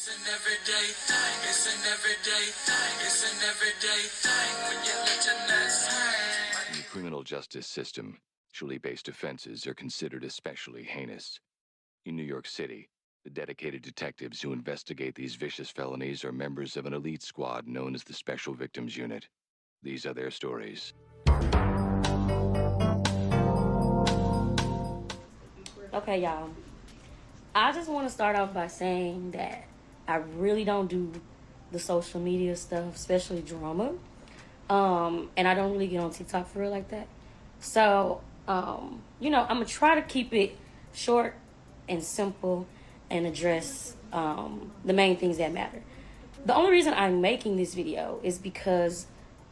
It's an everyday thing. It's an everyday thing. It's an everyday thing when you let your nuts hang. In the criminal justice system, sexually-based offenses are considered especially heinous. In New York City, the dedicated detectives who investigate these vicious felonies are members of an elite squad known as the Special Victims Unit. These are their stories. Okay, y'all. I just want to start off by saying that I really don't do the social media stuff, especially drama. And I don't really get on TikTok for real like that. So, I'm going to try to keep it short and simple and address the main things that matter. The only reason I'm making this video is because,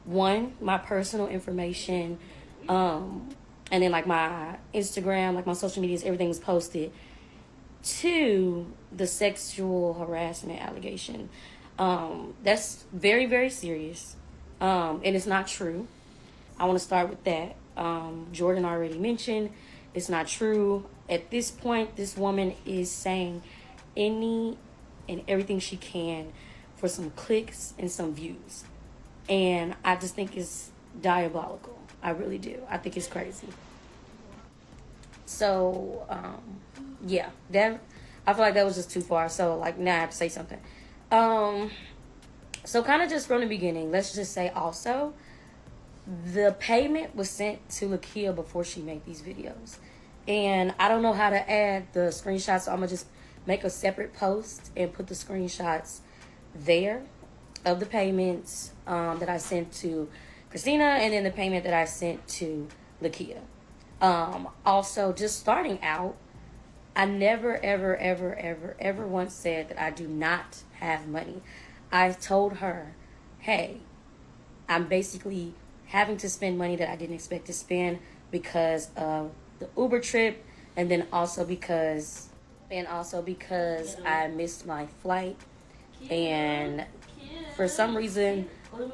one, my personal information, and then like my Instagram, like my social medias, everything was posted. Two, the sexual harassment allegation. That's very, very serious. And it's not true. I want to start with that. Jordan already mentioned it's not true. At this point, this woman is saying any and everything she can for some clicks and some views. And I just think it's diabolical. I really do. I think it's crazy. So, yeah, that I feel like that was just too far. So, like, now I have to say something. So kind of just from the beginning, let's just say also, the payment was sent to Lakia before she made these videos. And I don't know how to add the screenshots, so I'm going to just make a separate post and put the screenshots there of the payments that I sent to Christina and then the payment that I sent to Lakia. Also, just starting out, I never, ever, ever, ever, ever once said that I do not have money. I told her, hey, I'm basically having to spend money that I didn't expect to spend because of the Uber trip, and then also because I missed my flight, and for some reason,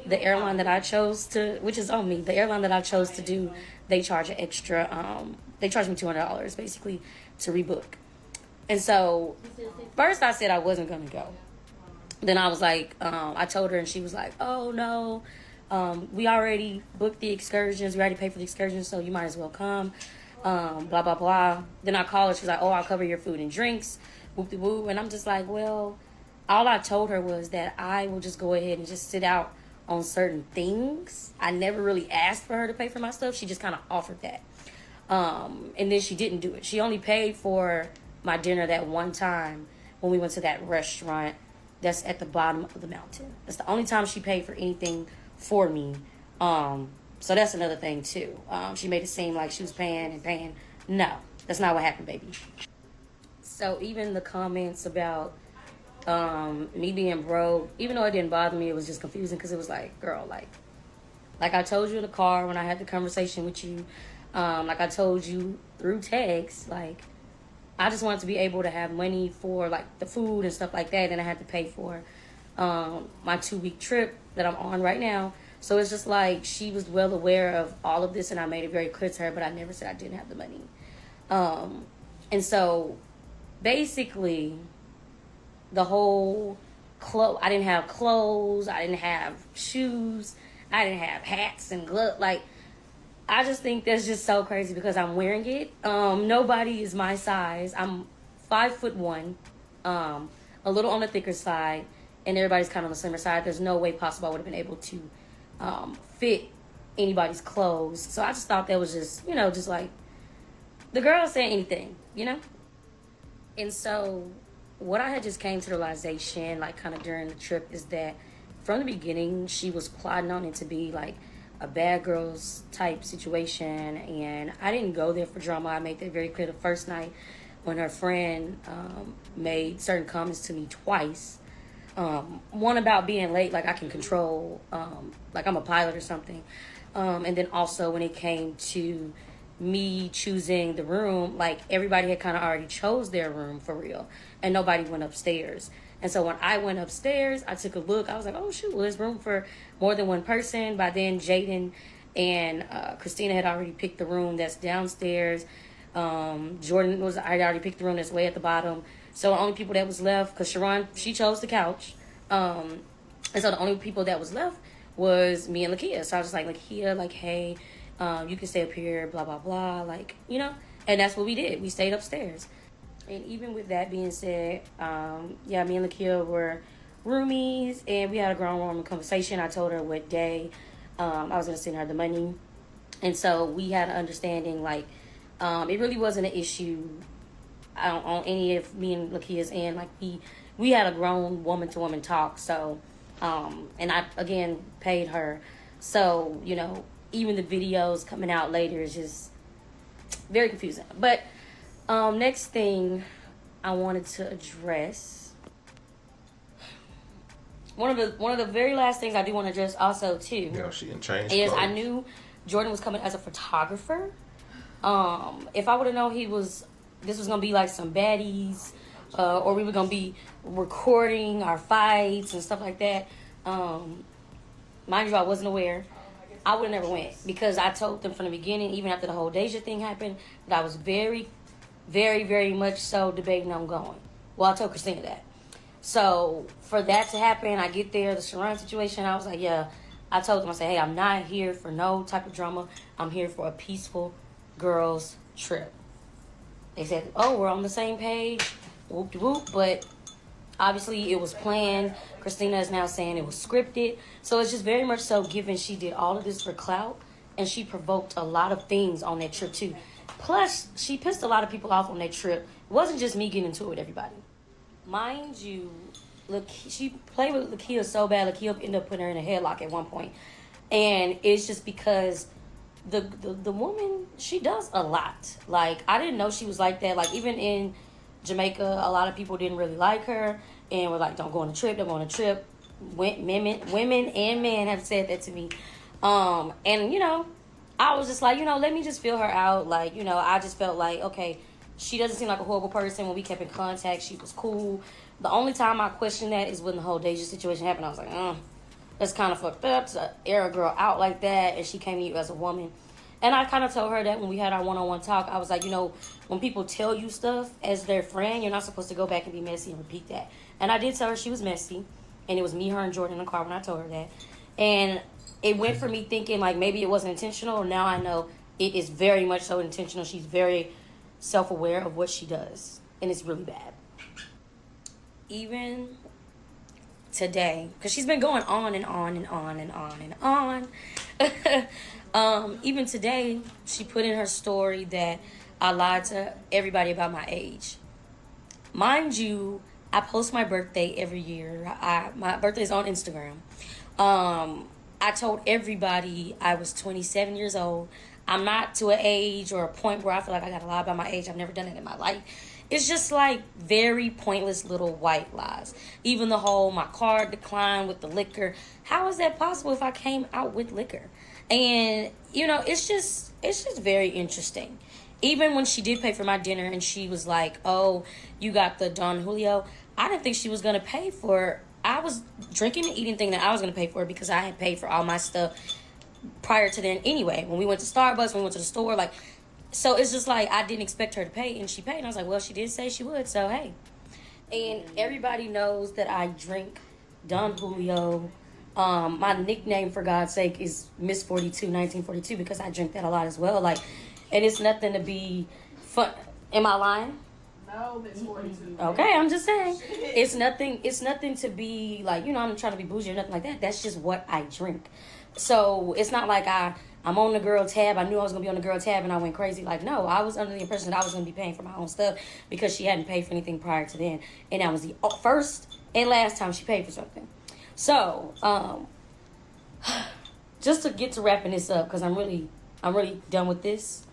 the airline that I chose to, which is on me, the airline that I chose to do, they charge an extra, they charged me $200 basically to rebook. And so first I said I wasn't going to go. Then I was like, I told her and she was like, oh no, we already booked the excursions. We already paid for the excursions, so you might as well come. Blah, blah, blah. Then I called her. She's like, oh, I'll cover your food and drinks. Whoop-de-woo. And I'm just like, well, all I told her was that I will just go ahead and just sit out on certain things. I never really asked for her to pay for my stuff. She just kind of offered that. And then she didn't do it. She only paid for my dinner that one time when we went to that restaurant that's at the bottom of the mountain. That's the only time she paid for anything for me. So that's another thing too. She made it seem like she was paying and paying. No, that's not what happened, baby. So even the comments about me being broke, even though it didn't bother me, it was just confusing because it was like, girl, like I told you in the car when I had the conversation with you, like I told you through text, like I just wanted to be able to have money for like the food and stuff like that, and I had to pay for my 2-week trip that I'm on right now. So it's just like she was well aware of all of this, and I made it very clear to her, but I never said I didn't have the money. And so basically the whole I didn't have clothes, I didn't have shoes, I didn't have hats and gloves. Like, I just think that's just so crazy because I'm wearing it. Nobody is my size. I'm 5'1", a little on the thicker side, and everybody's kind of on the slimmer side. There's no way possible I would have been able to fit anybody's clothes. So I just thought that was just, just like the girl saying anything, And so what I had just came to the realization, like kind of during the trip, is that from the beginning she was plotting on it to be like a bad girls type situation, and I didn't go there for drama. I made that very clear the first night when her friend made certain comments to me twice. One about being late, like I can control, like I'm a pilot or something. And then also when it came to me choosing the room, like everybody had kind of already chose their room for real, and nobody went upstairs. And so when I went upstairs, I took a look. I was like, oh, shoot, well, there's room for more than one person. By then, Jaden and Christina had already picked the room that's downstairs. Jordan had already picked the room that's way at the bottom. So the only people that was left, because Sharon, she chose the couch. And so the only people that was left was me and Lakia. So I was just like, Lakia, like, hey, you can stay up here, blah, blah, blah. Like, you know, and that's what we did. We stayed upstairs. And even with that being said, yeah, me and Lakia were roomies, and we had a grown woman conversation. I told her what day I was going to send her the money. And so we had an understanding, like, it really wasn't an issue on any of me and Lakia's end. Like, we had a grown woman-to-woman talk. So, and I, again, paid her. So, you know, even the videos coming out later is just very confusing. But next thing I wanted to address, one of the very last things I do want to address also too, You know, she in change is clothes. I knew Jordan was coming as a photographer. If I would have known this was gonna be like some baddies, or we were gonna be recording our fights and stuff like that. Mind you, I wasn't aware. I would have never went, because I told them from the beginning, even after the whole Deja thing happened, that I was very, very, very much so debating on going. Well, I told Christina that. So for that to happen, I get there, the Sharon situation, I was like, yeah. I told them, I said, hey, I'm not here for no type of drama. I'm here for a peaceful girls trip. They said, oh, we're on the same page, whoop de whoop, but obviously it was planned. Christina is now saying it was scripted. So it's just very much so, given she did all of this for clout, and she provoked a lot of things on that trip too. Plus, she pissed a lot of people off on that trip. It wasn't just me getting into it with everybody. Mind you, she played with Lakia so bad, Lakia ended up putting her in a headlock at one point. And it's just because the woman, she does a lot. Like, I didn't know she was like that. Like, even in Jamaica, a lot of people didn't really like her and were like, don't go on a trip, don't go on a trip. Women and men have said that to me. And, you know, I was just like, you know, let me just feel her out. Like, you know, I just felt like, okay, she doesn't seem like a horrible person. When we kept in contact, she was cool. The only time I questioned that is when the whole Deja situation happened. I was like, that's kind of fucked up to air a girl out like that, and she came to you as a woman. And I kind of told her that when we had our one-on-one talk. I was like, you know, when people tell you stuff as their friend, you're not supposed to go back and be messy and repeat that. And I did tell her she was messy, and it was me, her, and Jordan in the car when I told her that. And it went for me thinking, like, maybe it wasn't intentional. Now I know it is very much so intentional. She's very self-aware of what she does, and it's really bad. Even today, because she's been going on and on and on and on and on. Even today, she put in her story that I lied to everybody about my age. Mind you, I post my birthday every year. My birthday's on Instagram. I told everybody I was 27 years old. I'm not to an age or a point where I feel like I gotta lie about my age. I've never done it in my life. It's just like very pointless little white lies. Even the whole my card declined with the liquor. How is that possible if I came out with liquor? And, you know, it's just very interesting. Even when she did pay for my dinner and she was like, oh, you got the Don Julio, I didn't think she was going to pay for it. I was drinking and eating thing that I was going to pay for it because I had paid for all my stuff prior to then anyway. When we went to Starbucks, when we went to the store, like, so it's just like I didn't expect her to pay, and she paid. And I was like, well, she did say she would, so hey. And everybody knows that I drink Don Julio. My nickname, for God's sake, is Miss 42, 1942, because I drink that a lot as well. Like, and it's nothing to be fun. Am I lying? No, Miss 42. Okay, I'm just saying. It's nothing to be like, you know, I'm trying to be bougie or nothing like that. That's just what I drink. So it's not like I'm on the girl tab. I knew I was going to be on the girl tab and I went crazy. Like, no, I was under the impression that I was going to be paying for my own stuff because she hadn't paid for anything prior to then. And that was the first and last time she paid for something. So, just to get to wrapping this up, because I'm really done with this.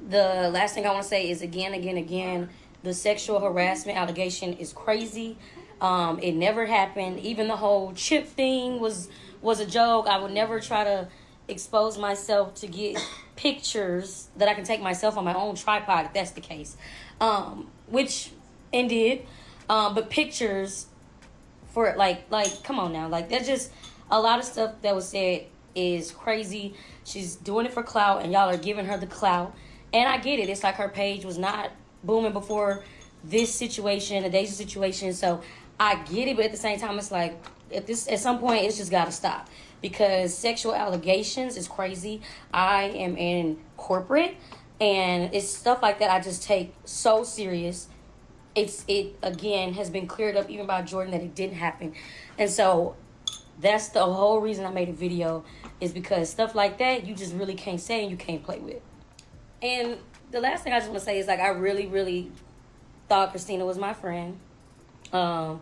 The last thing I want to say is again, the sexual harassment allegation is crazy. It never happened. Even the whole chip thing was a joke. I would never try to expose myself to get pictures that I can take myself on my own tripod if that's the case. Which did. But pictures for like come on now. Like, that's just a lot of stuff that was said is crazy. She's doing it for clout and y'all are giving her the clout. And I get it. It's like her page was not booming before this situation, a Deja situation. So I get it, but at the same time, it's like at some point, it's just got to stop because sexual allegations is crazy. I am in corporate, and it's stuff like that I just take so serious. It again has been cleared up even by Jordan that it didn't happen, and so that's the whole reason I made a video, is because stuff like that you just really can't say and you can't play with. And the last thing I just want to say is, like, I really, really thought Christina was my friend. A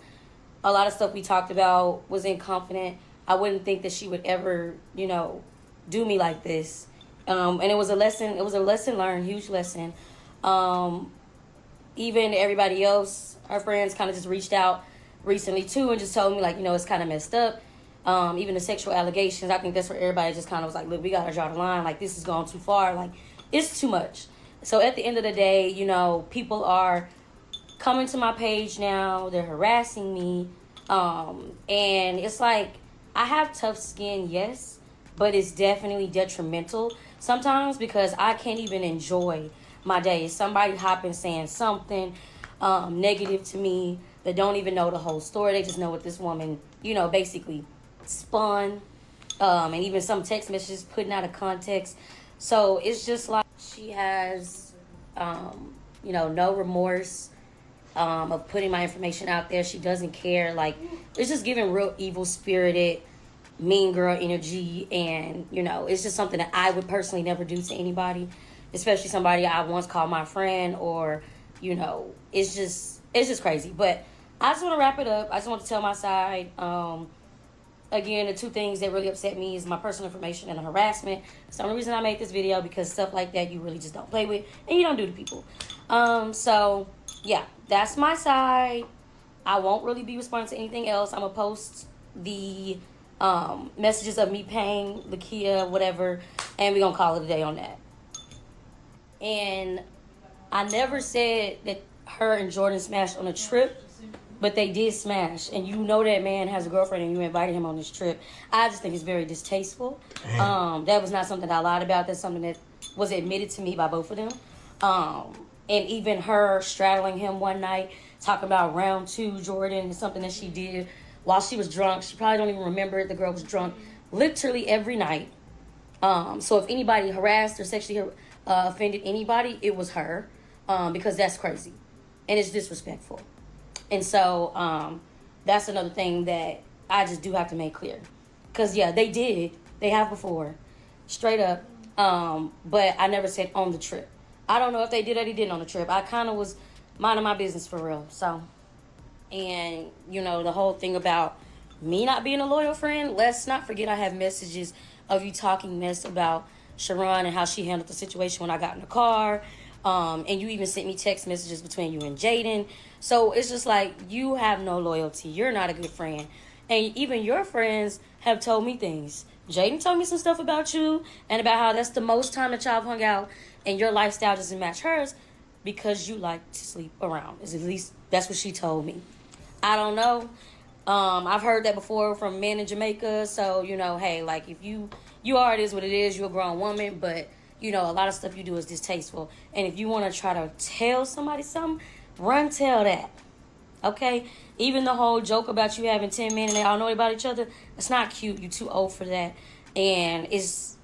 lot of stuff we talked about was inconfident. I wouldn't think that she would ever, do me like this. And it was a lesson. It was a lesson learned, huge lesson. Even everybody else, her friends, kind of just reached out recently too and just told me, like, it's kind of messed up. Even the sexual allegations, I think that's where everybody just kind of was like, look, we got to draw the line. Like, this is going too far. Like, it's too much. So at the end of the day, people are coming to my page now. They're harassing me. And it's like, I have tough skin, yes, but it's definitely detrimental sometimes because I can't even enjoy my day. Somebody hopping saying something negative to me that don't even know the whole story. They just know what this woman, basically spun. And even some text messages putting out of context. So it's just like she has, no remorse of putting my information out there. She doesn't care. Like, it's just giving real evil-spirited, mean girl energy. And, it's just something that I would personally never do to anybody, especially somebody I once called my friend or, it's just crazy. But I just want to wrap it up. I just want to tell my side. Again, the two things that really upset me is my personal information and the harassment. It's the only reason I made this video, because stuff like that you really just don't play with and you don't do to people. So, yeah, that's my side. I won't really be responding to anything else. I'm going to post the messages of me paying Lakia, whatever, and we're going to call it a day on that. And I never said that her and Jordan smashed on a trip, but they did smash. And that man has a girlfriend and you invited him on this trip. I just think it's very distasteful. That was not something I lied about. That's something that was admitted to me by both of them. And even her straddling him one night, talking about round 2 Jordan, is something that she did while she was drunk. She probably don't even remember it. The girl was drunk literally every night. So if anybody harassed or sexually offended anybody, it was her, because that's crazy. And it's disrespectful. And so that's another thing that I just do have to make clear. Because, yeah, they did. They have before. Straight up. But I never said on the trip. I don't know if they did or they didn't on the trip. I kind of was minding my business for real. So, and, the whole thing about me not being a loyal friend, let's not forget I have messages of you talking mess about Sharon and how she handled the situation when I got in the car. And you even sent me text messages between you and Jaden. So it's just like, you have no loyalty. You're not a good friend. And even your friends have told me things. Jaden told me some stuff about you and about how that's the most time that y'all have hung out and your lifestyle doesn't match hers because you like to sleep around. At least that's what she told me. I don't know. I've heard that before from men in Jamaica. So, hey, like, if you are, it is what it is. You're a grown woman, but a lot of stuff you do is distasteful. And if you want to try to tell somebody something, run tell that. Okay? Even the whole joke about you having 10 men and they all know about each other, it's not cute. You're too old for that. And it's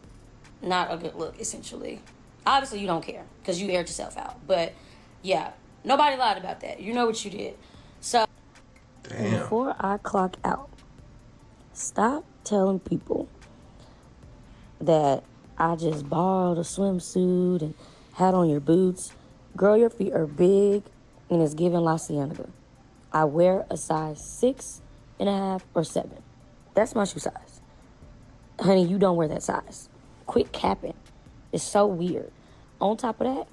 not a good look, essentially. Obviously, you don't care because you aired yourself out. But, yeah, nobody lied about that. You know what you did. So, before I clock out, stop telling people that I just borrowed a swimsuit and had on your boots. Girl, your feet are big and it's giving La Cienega. I wear a size 6.5 or 7. That's my shoe size. Honey, you don't wear that size. Quit capping. It's so weird. On top of that,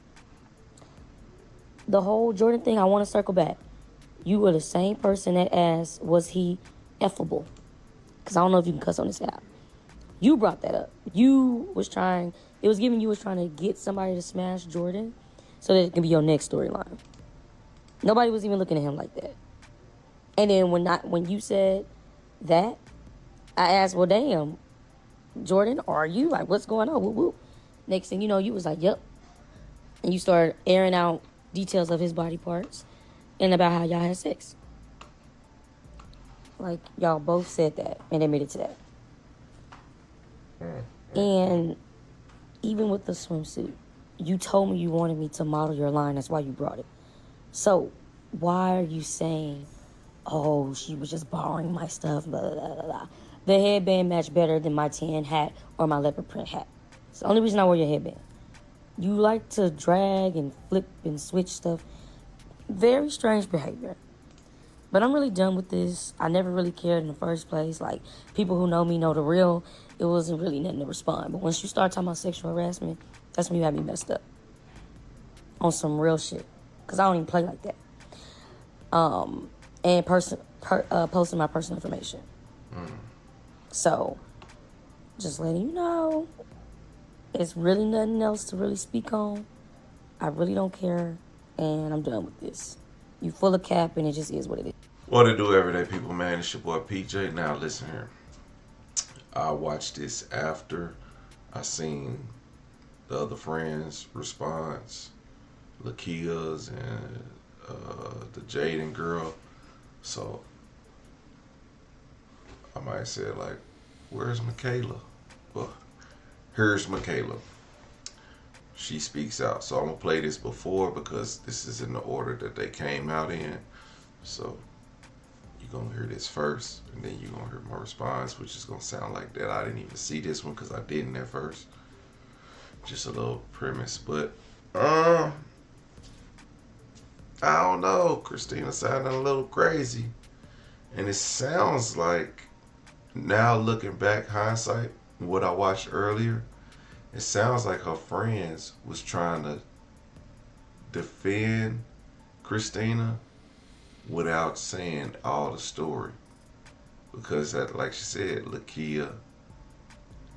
the whole Jordan thing, I want to circle back. You were the same person that asked, was he effable? Because I don't know if you can cuss on this app. You brought that up. It was trying to get somebody to smash Jordan so that it can be your next storyline. Nobody was even looking at him like that. And then when you said that, I asked, well, damn, Jordan, are you? Like, what's going on? Woo woo. Next thing you know, you was like, yep. And you started airing out details of his body parts. and about how y'all had sex. Like, y'all both said that and admitted to that. And even with the swimsuit, you told me you wanted me to model your line. That's why you brought it. So why are you saying, oh, she was just borrowing my stuff, blah, blah, blah, blah. The headband matched better than my tan hat or my leopard print hat. It's the only reason I wear your headband. You like to drag and flip and switch stuff. Very strange behavior. But I'm really done with this. I never really cared in the first place. Like, people who know me know the real. It wasn't really nothing to respond. But once you start talking about sexual harassment, that's when you have me messed up. On some real shit. Because I don't even play like that. And posting my personal information. So, just letting you know, it's really nothing else to really speak on. I really don't care. And I'm done with this. You full of cap, and it just is what it is. What to do, everyday people, man? It's your boy PJ. Now listen here. I watched this after I seen the other friends' response, Lakia's and the Jaden girl. So I might say like, where's Michaela? Well, here's Michaela. She speaks out. So I'm gonna play this before because this is in the order that they came out in. So you're gonna hear this first, and then you're gonna hear my response, which is gonna sound like that. I didn't even see this one because I didn't at first. Just a little premise, but I don't know. Christina sounded a little crazy, and it sounds like, now looking back, hindsight, what I watched earlier, it sounds like her friends was trying to defend Christina without saying all the story. Because, like she said, Lakia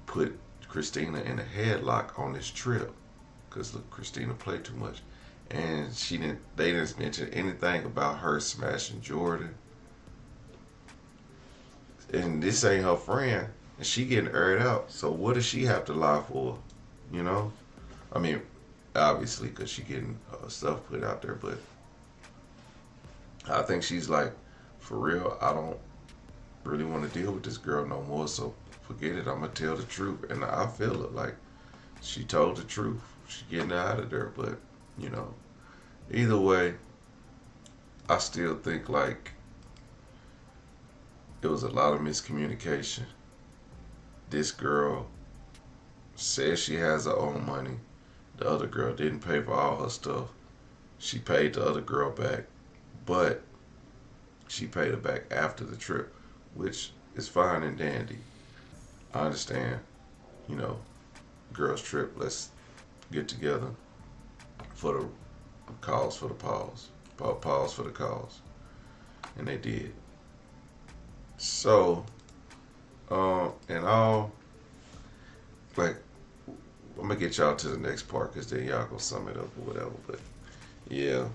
put Christina in a headlock on this trip because Christina played too much. And they didn't mention anything about her smashing Jordan. And this ain't her friend. And she getting aired out. So what does she have to lie for? You know? I mean, obviously, because she getting stuff put out there. But I think she's like, for real, I don't really want to deal with this girl no more. So forget it. I'm going to tell the truth. And I feel it. Like, she told the truth. She getting out of there. But, you know, either way, I still think like it was a lot of miscommunication. This girl says she has her own money. The other girl didn't pay for all her stuff. She paid the other girl back, but she paid her back after the trip, which is fine and dandy. I understand, you know, girls trip, let's get together for the cause for the pause. Pause for the cause. And they did. So, and all, like, I'm gonna get y'all to the next part because then y'all gonna sum it up or whatever. But yeah,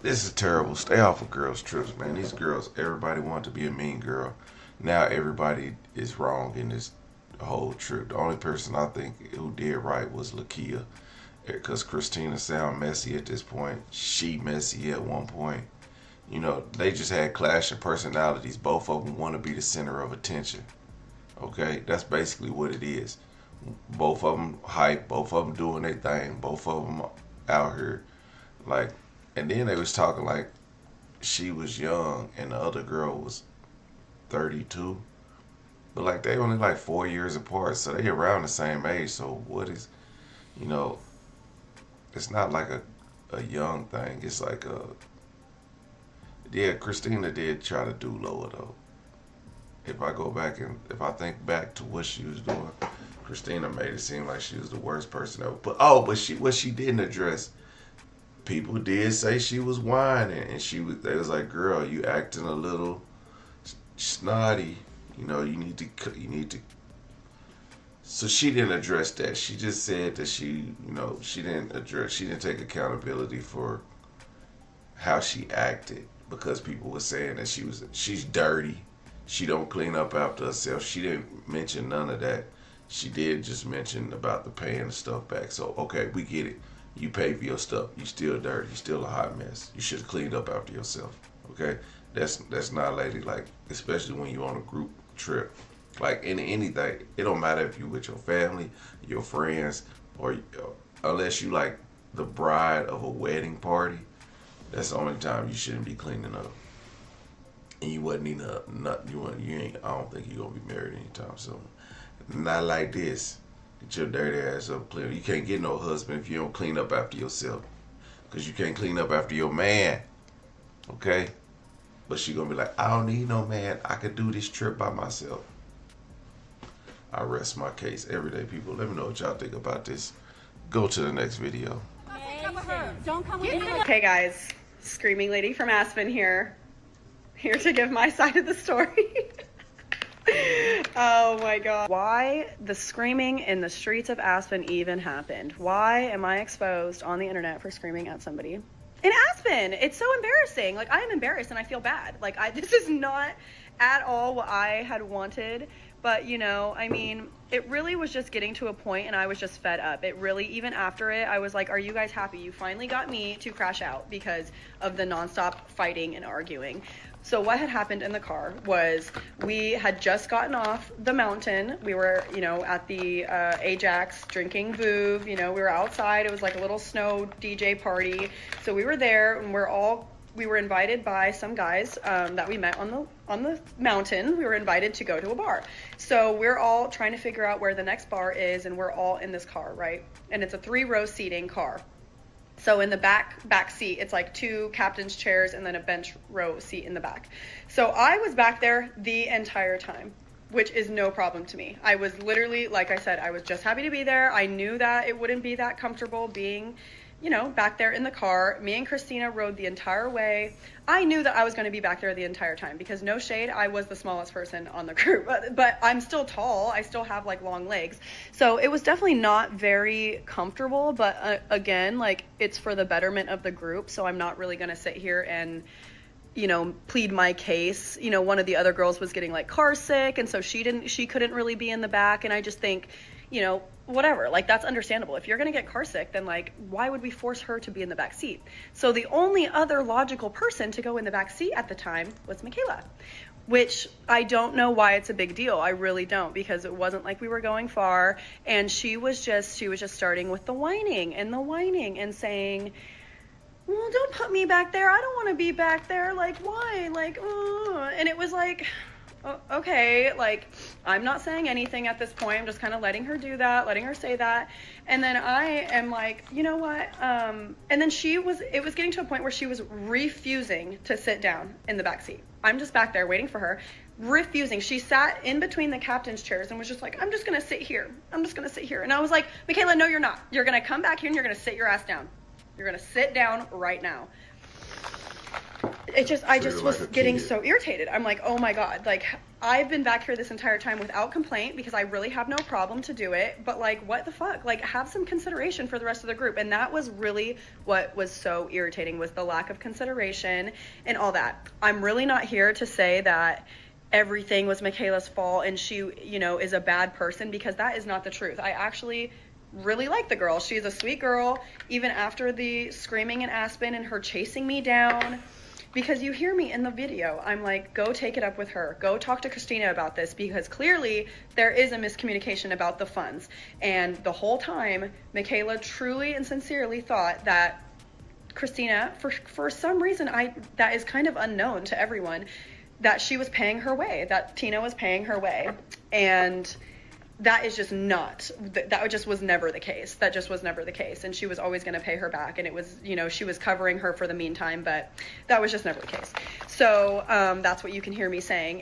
this is terrible. Stay off of girls' trips, man. These girls, everybody wanted to be a mean girl. Now everybody is wrong in this whole trip. The only person I think who did right was Lakia, because Christina sound messy at this point. She messy at one point. You know, they just had clashing personalities. Both of them want to be the center of attention. Okay, that's basically what it is. Both of them hype, both of them doing their thing, both of them out here. Like, and then they was talking like she was young and the other girl was 32. But like they only like 4 years apart, so they around the same age. So what is, you know, it's not like a young thing. It's like a, yeah, Christina did try to do lower though. If I go back and if I think back to what she was doing, Christina made it seem like she was the worst person ever. But what she didn't address, people did say she was whining, and they was like, girl, you acting a little snotty. You know, you need to. So she didn't address that. She just said that she didn't take accountability for how she acted, because people were saying that she's dirty. She don't clean up after herself. She didn't mention none of that. She did just mention about the paying the stuff back. So, okay, we get it. You pay for your stuff. You still dirty. You still a hot mess. You should have cleaned up after yourself. Okay? That's not ladylike, especially when you're on a group trip. Like in anything, it don't matter if you with your family, your friends, or unless you like the bride of a wedding party. That's the only time you shouldn't be cleaning up. And you wasn't even you ain't. I don't think you're gonna be married anytime soon. Not like this. Get your dirty ass up clean. You can't get no husband if you don't clean up after yourself. Cause you can't clean up after your man. Okay? But she gonna be like, I don't need no man. I could do this trip by myself. I rest my case. Everyday people, let me know what y'all think about this. Go to the next video. Don't come with me. Hey guys, Screaming Lady from Aspen here to give my side of the story. Oh my god. Why the screaming in the streets of Aspen even happened. Why am I exposed on the internet for screaming at somebody in Aspen? It's so embarrassing. Like, I am embarrassed and I feel bad. Like, this is not at all what I had wanted. But, you know, I mean, it really was just getting to a point and I was just fed up. It really, even after it, I was like, are you guys happy? You finally got me to crash out because of the nonstop fighting and arguing. So what had happened in the car was we had just gotten off the mountain. We were, you know, at the Ajax drinking Vouv. You know, we were outside. It was like a little snow DJ party. So we were there and we were invited by some guys that we met on the mountain. We were invited to go to a bar. So we're all trying to figure out where the next bar is, and we're all in this car, right? And it's a 3-row seating car. So in the back seat, it's like 2 captain's chairs and then a bench row seat in the back. So I was back there the entire time, which is no problem to me. I was literally, like I said, I was just happy to be there. I knew that it wouldn't be that comfortable being, you know, back there in the car. Me and Christina rode the entire way. I knew that I was going to be back there the entire time because, no shade, I was the smallest person on the group, but I'm still tall. I still have like long legs. So it was definitely not very comfortable, but again, like, it's for the betterment of the group. So I'm not really going to sit here and, you know, plead my case. You know, one of the other girls was getting like car sick, and so she couldn't really be in the back. And I just think, you know, whatever, like, that's understandable. If you're gonna get car sick, then like, why would we force her to be in the back seat? So the only other logical person to go in the back seat at the time was Michaela, which I don't know why it's a big deal. I really don't, because it wasn't like we were going far, and she was just starting with the whining and saying, well, don't put me back there. I don't want to be back there. Like, why? Like, and it was like, okay, like, I'm not saying anything at this point. I'm just kind of letting her do that, letting her say that. And then I am like, you know what? And then it was getting to a point where she was refusing to sit down in the back seat. I'm just back there waiting for her, refusing. She sat in between the captain's chairs and was just like, I'm just going to sit here. I'm just going to sit here. And I was like, Michaela, no, you're not. You're going to come back here and you're going to sit your ass down. You're going to sit down right now. I just was getting so irritated. I'm like, oh my God, like, I've been back here this entire time without complaint because I really have no problem to do it. But like, what the fuck? Like, have some consideration for the rest of the group. And that was really what was so irritating, was the lack of consideration and all that. I'm really not here to say that everything was Michaela's fault and she, you know, is a bad person, because that is not the truth. I actually really like the girl. She's a sweet girl, even after the screaming in Aspen and her chasing me down. Because you hear me in the video, I'm like, go take it up with her. Go talk to Christina about this, because clearly there is a miscommunication about the funds. And the whole time, Michaela truly and sincerely thought that Christina, for some reason, that is kind of unknown to everyone, that she was paying her way, that Tina was paying her way. And that is just not, that just was never the case. That just was never the case. And she was always going to pay her back. And it was, you know, she was covering her for the meantime, but that was just never the case. So that's what you can hear me saying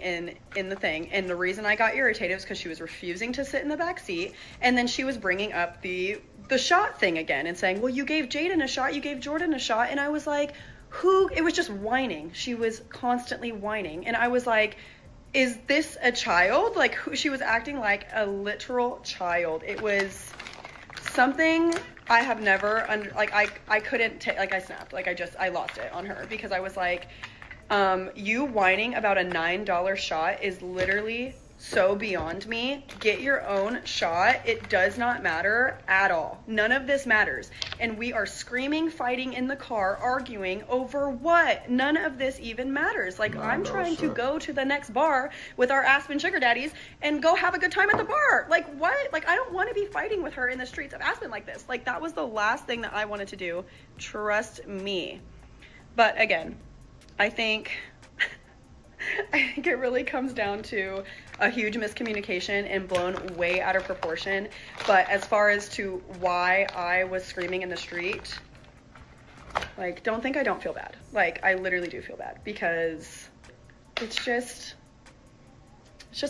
in the thing. And the reason I got irritated was because she was refusing to sit in the back seat. And then she was bringing up the shot thing again and saying, well, you gave Jaden a shot, you gave Jordan a shot. And I was like, it was just whining. She was constantly whining. And I was like, is this a child? Like, she was acting like a literal child. It was something I have never, I couldn't take, like, I snapped. Like, I lost it on her, because I was like, you whining about a $9 shot is literally so beyond me. Get your own shot. It does not matter at all. None of this matters. And we are screaming, fighting in the car, arguing over what? None of this even matters. Like, I'm trying to go to the next bar with our Aspen sugar daddies and go have a good time at the bar. Like, what? Like, I don't want to be fighting with her in the streets of Aspen like this. Like, that was the last thing that I wanted to do. Trust me. But again, I think it really comes down to a huge miscommunication and blown way out of proportion. But as far as to why I was screaming in the street, like, don't think I don't feel bad. Like, I literally do feel bad, because it's just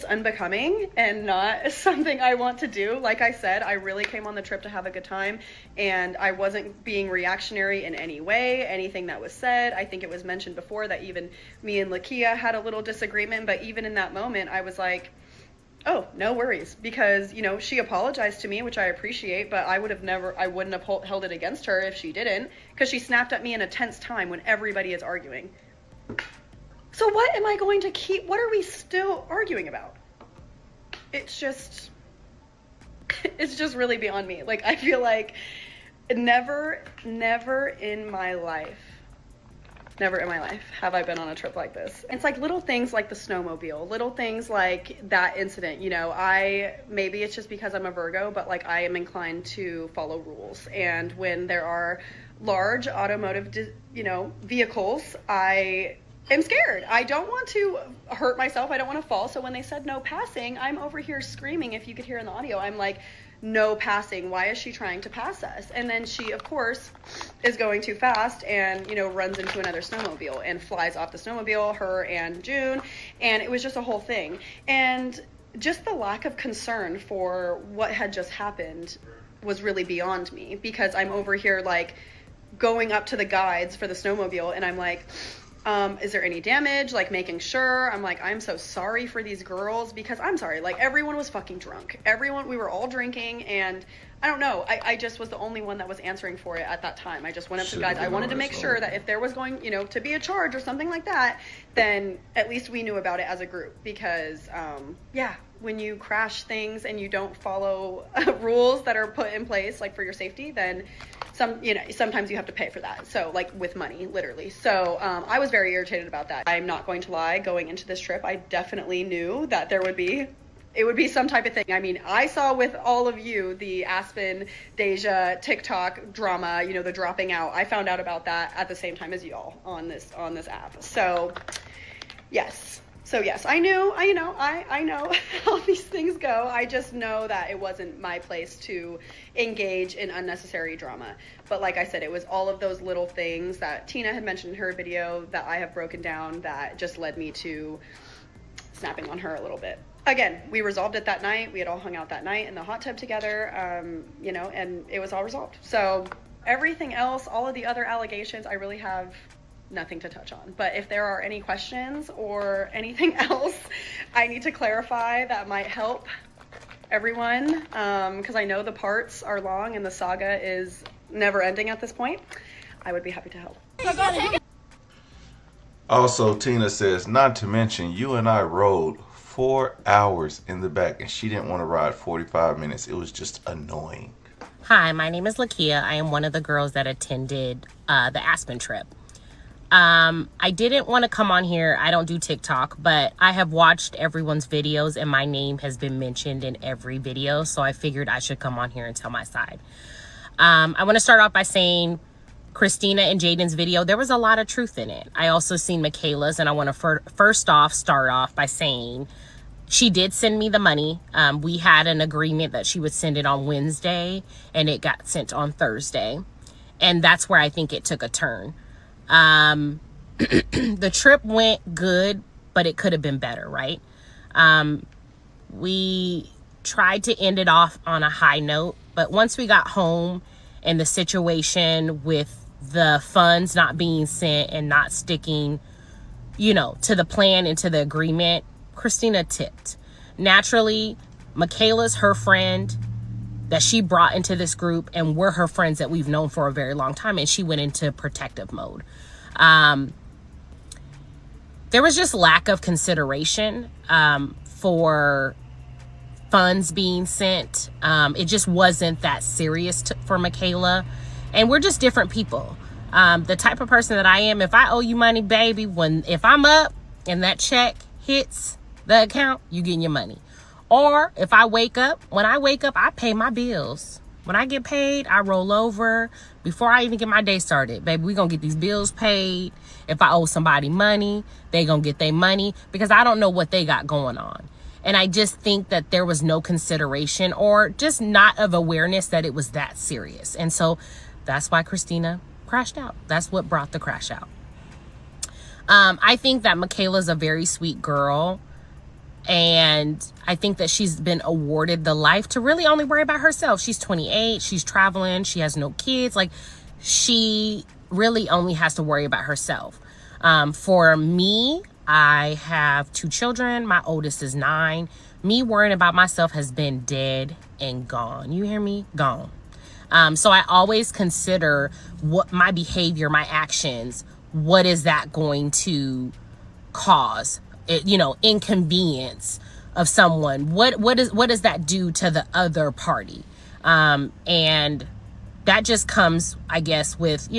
unbecoming and not something I want to do. Like I said, I really came on the trip to have a good time, and I wasn't being reactionary in any way, anything that was said. I think it was mentioned before that even me and Lakia had a little disagreement, but even in that moment, I was like, oh, no worries, because, you know, she apologized to me, which I appreciate, but I wouldn't have held it against her if she didn't, because she snapped at me in a tense time when everybody is arguing. So what am I going to keep? What are we still arguing about? It's just really beyond me. Like, I feel like never in my life have I been on a trip like this. It's like little things like the snowmobile, little things like that incident. You know, maybe it's just because I'm a Virgo, but like, I am inclined to follow rules. And when there are large automotive, vehicles, I'm scared. I don't want to hurt myself. I don't want to fall. So when they said no passing, I'm over here screaming. If you could hear in the audio, I'm like, no passing. Why is she trying to pass us? And then she, of course, is going too fast and, runs into another snowmobile and flies off the snowmobile, her and June. And it was just a whole thing. And just the lack of concern for what had just happened was really beyond me, because I'm over here like going up to the guides for the snowmobile, and I'm like, is there any damage? Like, making sure. I'm like, I'm so sorry for these girls, because I'm sorry, like, everyone was fucking drunk. We were all drinking, and I don't know. I just was the only one that was answering for it at that time. I just went up to the guys. I wanted to make sure that if there was going, to be a charge or something like that, then at least we knew about it as a group, because, when you crash things and you don't follow rules that are put in place, like, for your safety, then sometimes you have to pay for that. So, like, with money, literally. So I was very irritated about that. I'm not going to lie. Going into this trip, I definitely knew that it would be some type of thing. I mean, I saw with all of you the Aspen, Deja, TikTok drama, the dropping out. I found out about that at the same time as y'all on this app. So, yes. I know how these things go. I just know that it wasn't my place to engage in unnecessary drama. But like I said, it was all of those little things that Tina had mentioned in her video that I have broken down that just led me to snapping on her a little bit. Again, we resolved it that night. We had all hung out that night in the hot tub together, and it was all resolved. So everything else, all of the other allegations, I really have nothing to touch on. But if there are any questions or anything else I need to clarify that might help everyone, because I know the parts are long and the saga is never ending at this point, I would be happy to help. Also, Tina says, not to mention, you and I rode 4 hours in the back, and she didn't want to ride 45 minutes. It was just annoying. Hi, my name is Lakia. I am one of the girls that attended the Aspen trip. I didn't want to come on here. I don't do TikTok, but I have watched everyone's videos and my name has been mentioned in every video. So I figured I should come on here and tell my side. I want to start off by saying Christina and Jaden's video, there was a lot of truth in it. I also seen Michaela's, and I want to first off start off by saying she did send me the money. We had an agreement that she would send it on Wednesday and it got sent on Thursday. And that's where I think it took a turn. The trip went good, but it could have been better, right? We tried to end it off on a high note, but once we got home and the situation with the funds not being sent and not sticking, to the plan and to the agreement, Christina tipped. Naturally, Michaela's her friend that she brought into this group, and we're her friends that we've known for a very long time, and she went into protective mode. there was just lack of consideration for funds being sent. It just wasn't that serious for Michaela. And we're just different people. The type of person that I am, if I owe you money, baby, if I'm up and that check hits the account, you getting your money. Or if I wake up, I pay my bills. When I get paid, I roll over before I even get my day started. Baby, we gonna get these bills paid. If I owe somebody money, they gonna get their money, because I don't know what they got going on. And I just think that there was no consideration, or just not of awareness that it was that serious. And so that's why Christina crashed out. That's what brought the crash out. I think that Michaela's a very sweet girl. And I think that she's been awarded the life to really only worry about herself. She's 28. She's traveling. She has no kids. Like, she really only has to worry about herself. For me, I have 2 children. My oldest is 9. Me worrying about myself has been dead and gone. You hear me? Gone. So I always consider what my behavior, my actions, what is that going to cause? Inconvenience of someone. What does that do to the other party? And that just comes, I guess, with,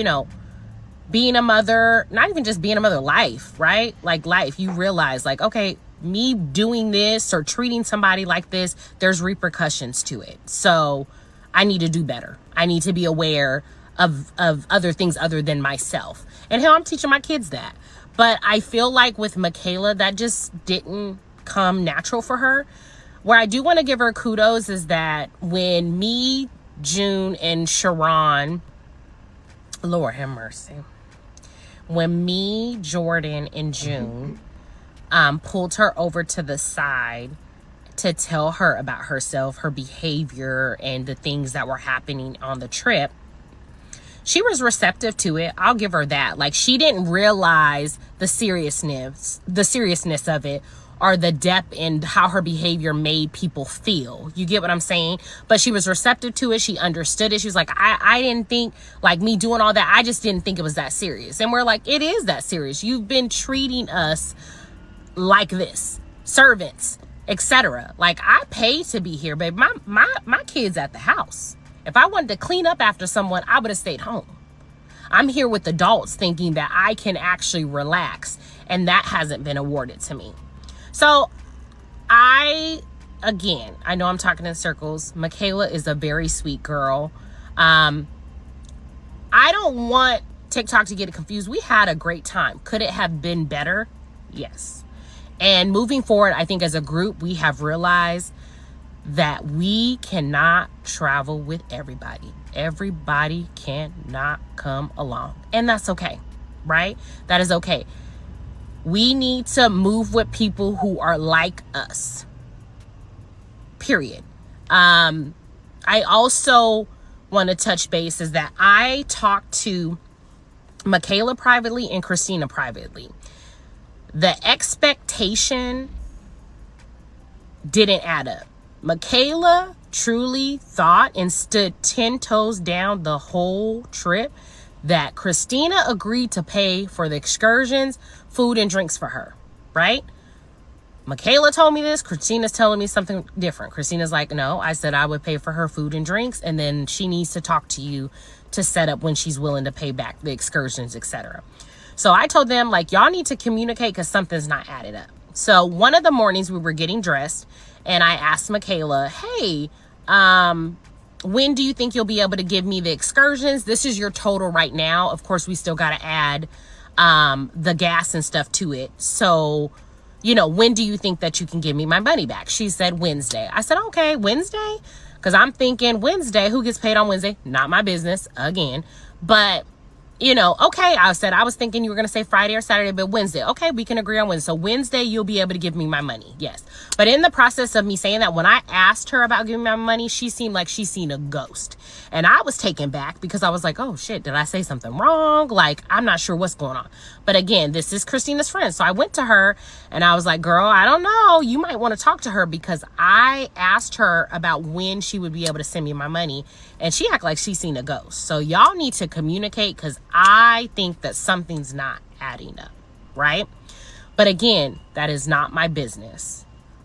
being a mother, not even just being a mother, life, right? Like life, you realize like, okay, me doing this or treating somebody like this, there's repercussions to it. So I need to do better. I need to be aware of other things other than myself. And hell, I'm teaching my kids that. But I feel like with Michaela, that just didn't come natural for her. Where I do want to give her kudos is that when me, June, and Sharon, Lord have mercy, when me, Jordan, and June pulled her over to the side to tell her about herself, her behavior, and the things that were happening on the trip, she was receptive to it. I'll give her that. Like, she didn't realize the seriousness of it, or the depth in how her behavior made people feel. You get what I'm saying? But she was receptive to it. She understood it. She was like, I didn't think, like, me doing all that, I just didn't think it was that serious. And we're like, it is that serious. You've been treating us like this, servants, etc. Like, I paid to be here, babe. My kid's at the house. If I wanted to clean up after someone, I would have stayed home. I'm here with adults thinking that I can actually relax, and that hasn't been awarded to me. So I know I'm talking in circles. Michaela is a very sweet girl. I don't want TikTok to get confused. We had a great time. Could it have been better? Yes. And moving forward, I think as a group, we have realized that we cannot travel with everybody. Everybody cannot come along. And that's okay, right? That is okay. We need to move with people who are like us. Period. I also want to touch base is that I talked to Michaela privately and Christina privately. The expectation didn't add up. Michaela truly thought and stood 10 toes down the whole trip that Christina agreed to pay for the excursions, food, and drinks for her, right? Michaela told me this. Christina's telling me something different. Christina's like, no, I said I would pay for her food and drinks, and then she needs to talk to you to set up when she's willing to pay back the excursions, etc. So I told them, like, y'all need to communicate because something's not added up. So one of the mornings we were getting dressed, and I asked Michaela, hey, when do you think you'll be able to give me the excursions? This is your total right now. Of course, we still got to add the gas and stuff to it. So, when do you think that you can give me my money back? She said Wednesday. I said, okay, Wednesday? Because I'm thinking Wednesday, who gets paid on Wednesday? Not my business, again. But, okay, I was thinking you were going to say Friday or Saturday, but Wednesday. Okay, we can agree on Wednesday. So Wednesday, you'll be able to give me my money. Yes. But in the process of me saying that, when I asked her about giving me my money, she seemed like she's seen a ghost. And I was taken back because I was like, oh shit, did I say something wrong? Like, I'm not sure what's going on. But again, this is Christina's friend. So I went to her and I was like, girl, I don't know. You might want to talk to her, because I asked her about when she would be able to send me my money, and she acted like she's seen a ghost. So y'all need to communicate, because I think that something's not adding up, right? But again, that is not my business.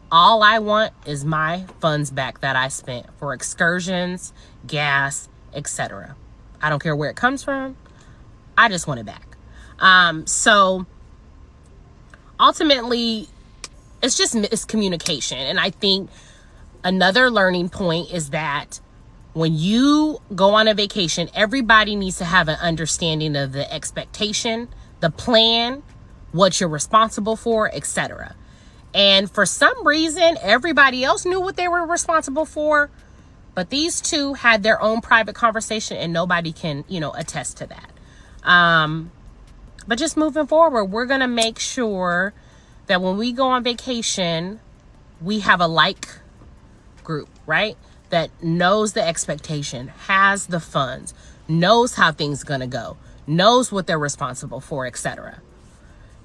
All I want is my funds back that I spent for excursions, gas, etc. I don't care where it comes from. I just want it back. So ultimately, it's communication. And I think another learning point is that when you go on a vacation, everybody needs to have an understanding of the expectation, the plan, what you're responsible for, etc. And for some reason, everybody else knew what they were responsible for, but these two had their own private conversation, and nobody can, attest to that. But just moving forward, we're going to make sure that when we go on vacation, we have a like group, right? That knows the expectation, has the funds, knows how things going to go, knows what they're responsible for, etc.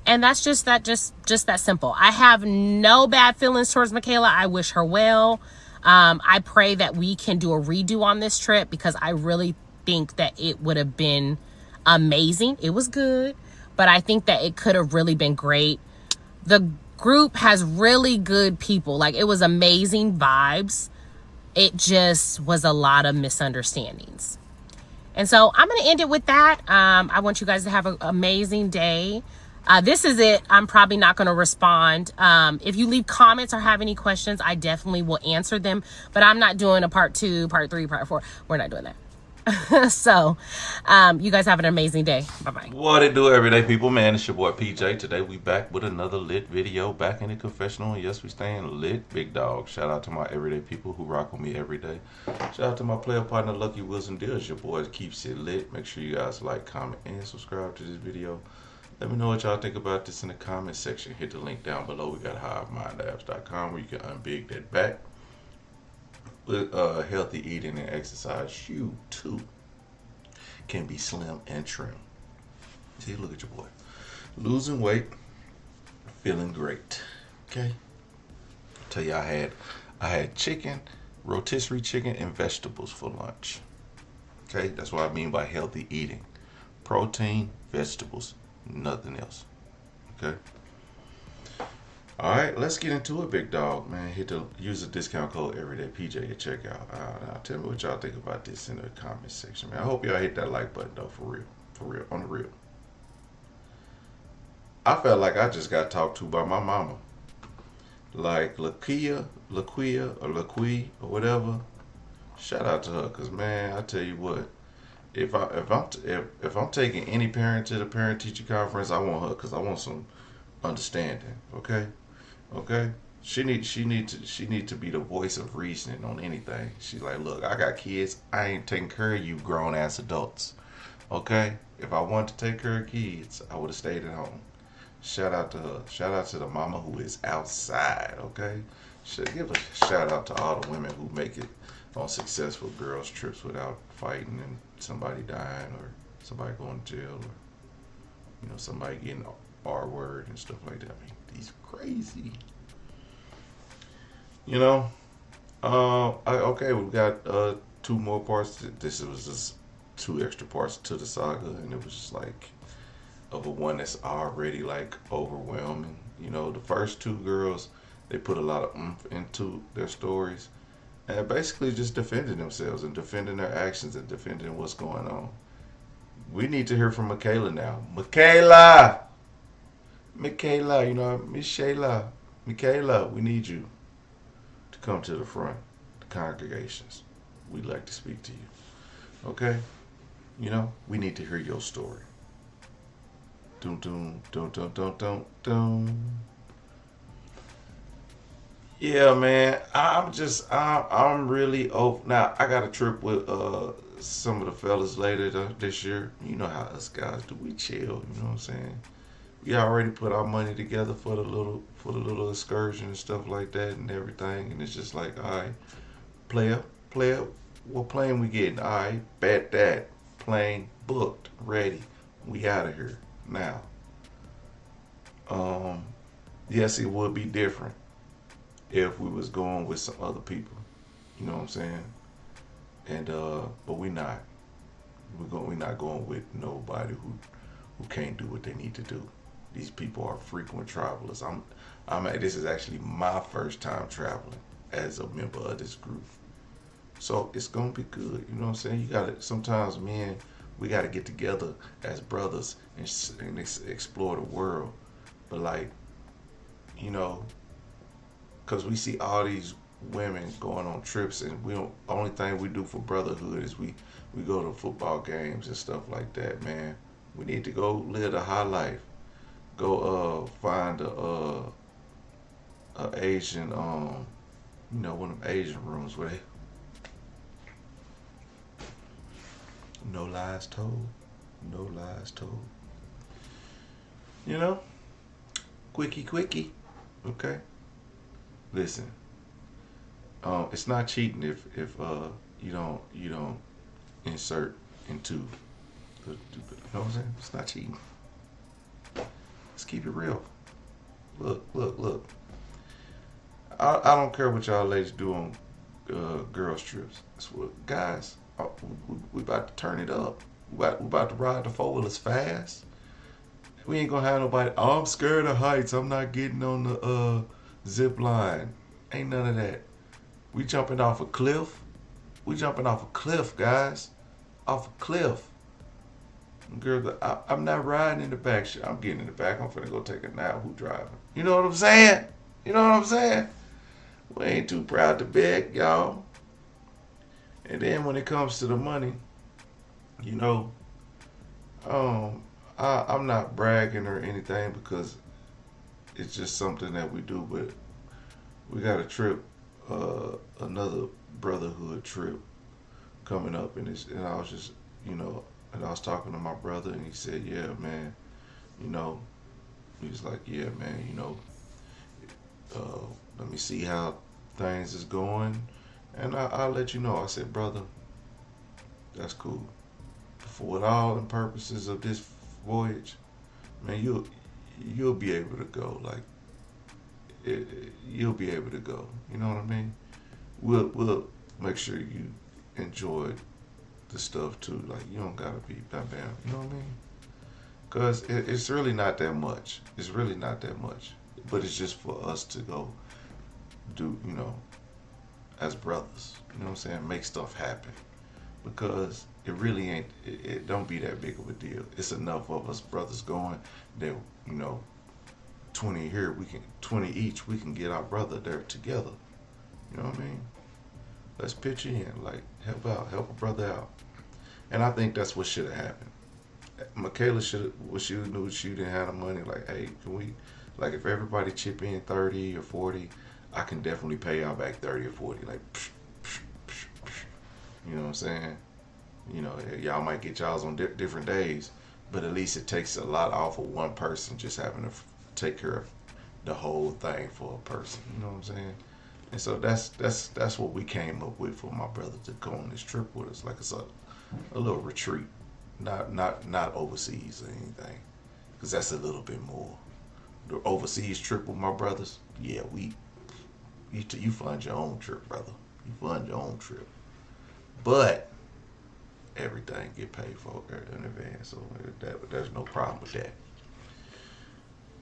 And that's just that simple. I have no bad feelings towards Michaela. I wish her well. I pray that we can do a redo on this trip, because I really think that it would have been amazing. It was good, but I think that it could have really been great. The group has really good people. Like, it was amazing vibes. It just was a lot of misunderstandings. And so I'm going to end it with that. I want you guys to have an amazing day. This is it. I'm probably not going to respond. If you leave comments or have any questions, I definitely will answer them. But I'm not doing a part 2, part 3, part 4. We're not doing that. So, you guys have an amazing day. Bye-bye. What it do, everyday people, man? It's your boy PJ. Today we back with another lit video, back in the confessional. And yes, we staying lit, big dog. Shout out to my everyday people who rock with me every day. Shout out to my player partner, Lucky Wilson Deals. Your boy keeps it lit. Make sure you guys like, comment, and subscribe to this video. Let me know what y'all think about this in the comment section. Hit the link down below. We got HiveMindApps.com where you can unbig that back. With healthy eating and exercise, you too can be slim and trim. See, look at your boy. Losing weight, feeling great. Okay. Tell you I had chicken, rotisserie chicken, and vegetables for lunch. Okay, that's what I mean by healthy eating. Protein, vegetables, nothing else. Okay. All right, let's get into it, big dog, man. Use the discount code everydaypj at checkout. Now tell me what y'all think about this in the comment section, man. I hope y'all hit that like button though, for real, on the real. I felt like I just got talked to by my mama, like Laquia, or Laqui, or whatever. Shout out to her, cause man, I tell you what, if I'm taking any parent to the parent teacher conference, I want her, cause I want some understanding. Okay, she need to be the voice of reasoning on anything. She's like, look, I got kids. I ain't taking care of you grown ass adults. Okay, if I wanted to take care of kids, I would have stayed at home. Shout out to her. Shout out to the mama who is outside. Okay, should give a shout out to all the women who make it on successful girls trips without fighting and somebody dying or somebody going to jail or somebody getting R word and stuff like that. I mean, these crazy. Okay, we've got 2 more parts. This was just 2 extra parts to the saga, and it was just like of a one that's already like overwhelming. The first 2 girls, they put a lot of oomph into their stories and basically just defending themselves and defending their actions and defending what's going on. We need to hear from Michaela now. Michaela, Miss Shayla, Michaela, we need you to come to the front, the congregations. We'd like to speak to you. Okay? We need to hear your story. Dun dun dun dun dun dun dun. Yeah, man. I'm really over. Now, I got a trip with some of the fellas later this year. You know how us guys do. We chill, you know what I'm saying? We already put our money together for the little excursion and stuff like that and everything, and it's just like, all right, player, what plane we getting? All right, bet that. Plane booked, ready. We out of here now. Yes, it would be different if we was going with some other people. You know what I'm saying? And but we not. We're not going with nobody who can't do what they need to do. These people are frequent travelers. This is actually my first time traveling as a member of this group. So it's gonna be good. You know what I'm saying? You gotta, sometimes men, we gotta get together as brothers and explore the world. But like, you know, cause we see all these women going on trips, and we don't. Only thing we do for Brotherhood is we go to football games and stuff like that. Man, we need to go live the high life. Go find a Asian one of them Asian rooms where they, no lies told, no lies told. You know, quickie. Okay, listen. It's not cheating if you don't insert into the, you know what I'm saying? It's not cheating. Let's keep it real. Look. I don't care what y'all ladies do on girls trips. That's what guys. We about to turn it up. We about to ride the 4-wheelers fast. We ain't gonna have nobody. Oh, I'm scared of heights. I'm not getting on the zip line. Ain't none of that. We jumping off a cliff. We jumping off a cliff, guys. Off a cliff. Girl, I'm not riding in the back. I'm getting in the back. I'm finna go take a nap. Who driving? You know what I'm saying? You know what I'm saying? We ain't too proud to beg, y'all. And then when it comes to the money, you know, I'm not bragging or anything because it's just something that we do. But we got a trip, another Brotherhood trip coming up, and I was just, you know, and I was talking to my brother, and he said, "Yeah, man, you know," he was like, "Yeah, man, you know, let me see how things is going, and I'll let you know." I said, "Brother, that's cool. For all the purposes of this voyage, man, you'll be able to go. Like, you'll be able to go. You know what I mean? We'll make sure you enjoy the stuff too. Like, you don't gotta be bam. You know what I mean? Cause it's really not that much. It's really not that much. But it's just for us to go do, you know, as brothers. You know what I'm saying? Make stuff happen. Because it really ain't. It don't be that big of a deal. It's enough of us brothers going that, you know, 20 here, 20 each. We can get our brother there together. You know what I mean? Let's pitch in, like, help a brother out. And I think that's what should have happened. Michaela she knew she didn't have the money, like, hey, can we, like, if everybody chip in 30 or 40, I can definitely pay y'all back 30 or 40, like, you know what I'm saying? You know, y'all might get y'all's on different days, but at least it takes a lot off of one person just having to take care of the whole thing for a person. You know what I'm saying? And so that's what we came up with for my brother to go on this trip with us. Like, it's a little retreat, not overseas or anything, because that's a little bit more. The overseas trip with my brothers, yeah, you fund your own trip, brother. You fund your own trip, but everything get paid for in advance, so there's no problem with that.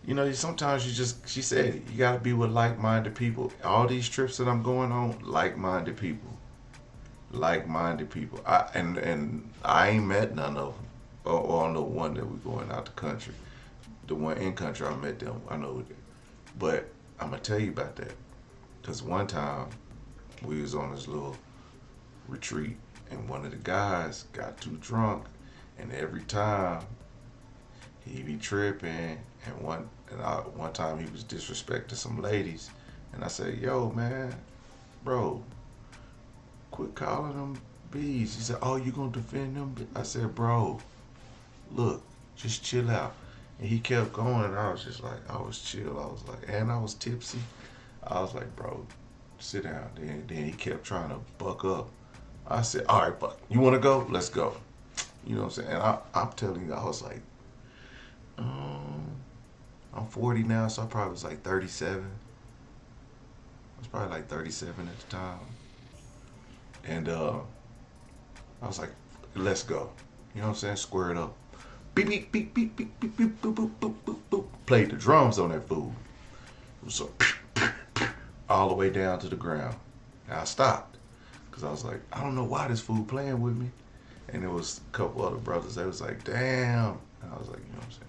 You know, sometimes she said, you got to be with like-minded people. All these trips that I'm going on, like-minded people. Like-minded people. And I ain't met none of them. Or on the one that we're going out the country. The one in country, I met them. I know it. But I'm going to tell you about that. Because one time, we was on this little retreat, and one of the guys got too drunk. And every time, he be tripping, and one time he was disrespecting some ladies, and I said, "Yo, man, bro, quit calling them bees." He said, "Oh, you gonna defend them?" I said, "Bro, look, just chill out." And he kept going, and I was just like, I was chill. I was like, and I was tipsy. I was like, "Bro, sit down." Then he kept trying to buck up. I said, "All right, buck, you wanna go? Let's go." You know what I'm saying? And I'm telling you, I was like, I'm 40 now, so I probably was like 37. I was probably like 37 at the time. And I was like, let's go. You know what I'm saying? Square it up. beep, beep, beep, beep, beep, beep, beep, boop, boop, boop, boop, boop. Played the drums on that food. It was so all the way down to the ground. And I stopped because I was like, I don't know why this fool playing with me. And there was a couple other brothers. They was like, damn. And I was like, you know what I'm saying?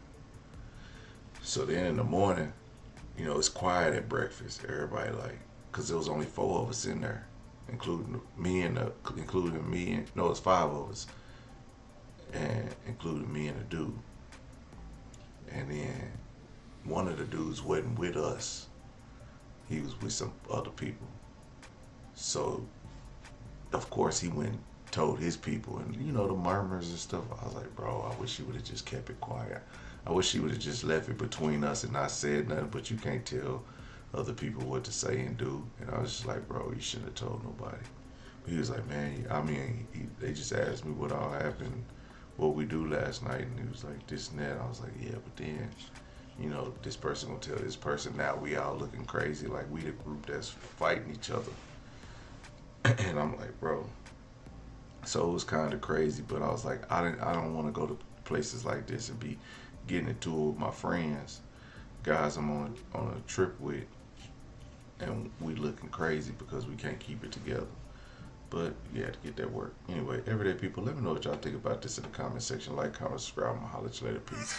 So then in the morning, you know, it's quiet at breakfast. Everybody like, because there was only 4 of us in there, including me and no, it's 5 of us, and including me and a dude. And then one of the dudes wasn't with us. He was with some other people. So, of course, he went and told his people, and you know, the murmurs and stuff. I was like, bro, I wish he would have just kept it quiet. I wish he would have just left it between us and not said nothing, but you can't tell other people what to say and do. And I was just like, bro, you shouldn't have told nobody. But he was like, man, I mean, they just asked me what all happened, what we do last night, and he was like, this and that. I was like, yeah, but then, you know, this person gonna tell this person, now we all looking crazy, like we the group that's fighting each other. And I'm like, bro. So it was kind of crazy, but I was like, I don't want to go to places like this and be getting into it with my friends, guys I'm on a trip with, and we looking crazy because we can't keep it together. But you had to get that work. Anyway, everyday people, let me know what y'all think about this in the comment section. Like, comment, subscribe. I'm gonna holler at you later. Peace.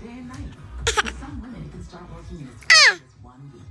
Day and night. For some women, it can start working in as fast as 1 week.